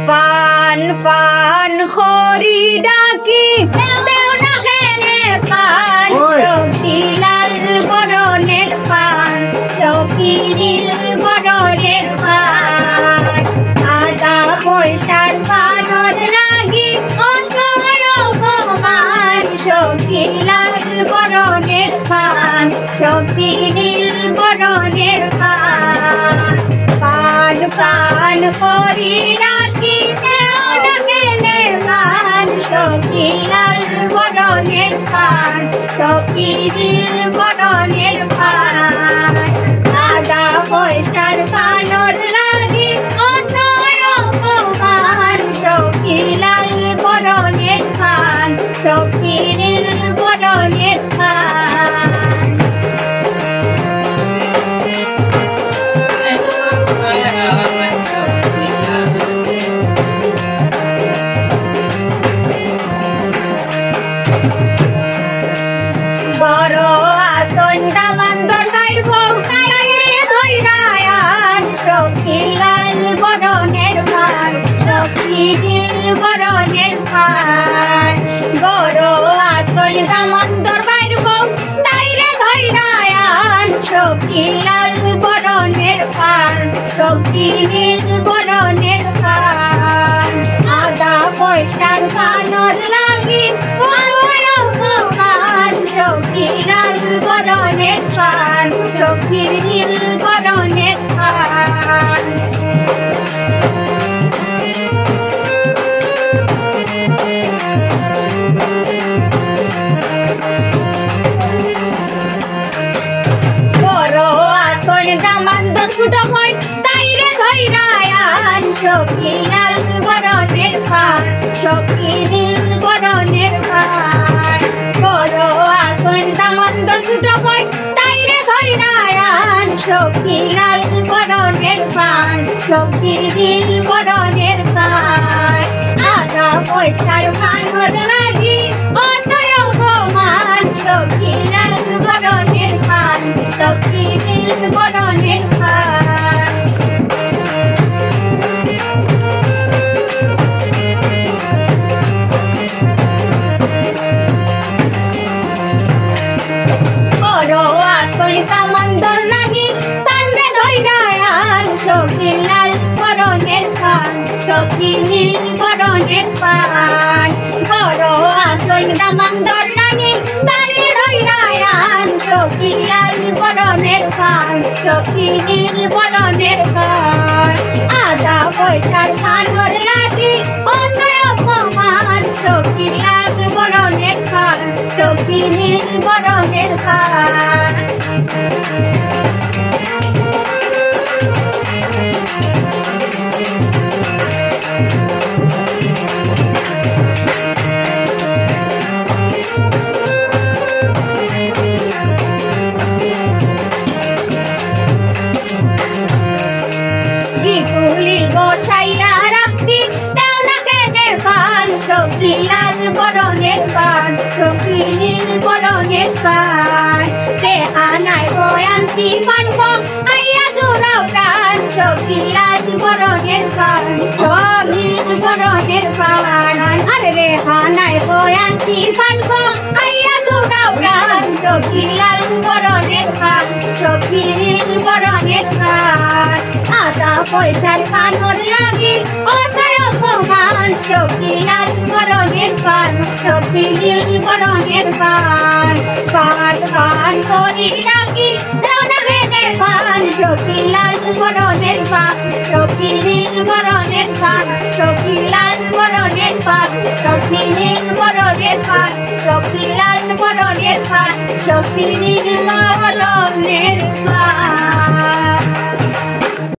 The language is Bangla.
ফান ফান খরি ডাকি দেও না খেলে পান চকিলাল বরণের পান চকিনীল বরণের পান আদা পয়সার পানর লাগি অন্তর অপমান চকিলাল বরণের পান চকিনীল বরণের পান পান পান করি রাখি দেও না কেনে মান চকিলাল বরণের পান চকিনীল বরণের পান আদা পয়সার পানর লাগি অন্তর অপমান চকিলাল বরণের পান চকিনীল বরণের পান বড় আসন দামান্দর গাইর ভৌতারে ধৈরায়ান চকিলাল বরণের পান চকিনীল বরণের পান বড় আসন দামান্দর গাইর ভৌতারে ধৈরায়ান চকিলাল বরণের পান চকিনীল বরণের পান আদা পয়সার পানর লাগি চকিলাল বরণের পান চকিনীল বরণের পান বড় আসন দামান্দর ফুটো হয় তাইরে ধৈরায়ান চকিলাল বরণের পান চকিনীল বরণের পান বড় আসন দামান্দর ফুটো হয় তাইরে ধৈরায়ান চকিলাল বরণের পান চকিনীল বরণের পান আদা পয়সার পানর লাগি অতয় অপমান চকিলাল বরণের পান চকিনীল বরণের পান বড় আসন দামান্দর লাগি তানরে ধৈরায়ান চকিলাল বরণের পান চকিনীল বরণের পান বড় আসন দামান্দর লাগি তানরে ধৈরায়ান চকিলাল বরণের পান চকিনীল বরণের পান আদা পয়সার পানর লাগি অন্তর অপমান চকিলাল বরণের পান চকিনীল বরণের পান গিগুলি গোছাইয়া রাখছি দেও না কেনে পান চকিলাল বরণের পান চকিনীল বরণের পান রেহানায় বয়ান্তি পান গো আইয়া জোড়াও প্রাণ চকিলাল বরণের পান চকিনীল বরণের পান আরে রেহানায় বয়ান্তি পান গো আইয়া জোড়াও প্রাণ চকিলাল বরণের পান চকিনীল বরণের পান আদা পয়সার পানর লাগি অতয় অপমান চকিলাল বরণের পান চকিনীল বরণের পান পান পান করি লাগি দেও না কেনে পান চকিলাল বরণের পান চকিনীল বরণের পান চকিলাল বরণের পান চকিনীল বরণের পান চকিলাল বরণের পান চকিনীল বরণের পান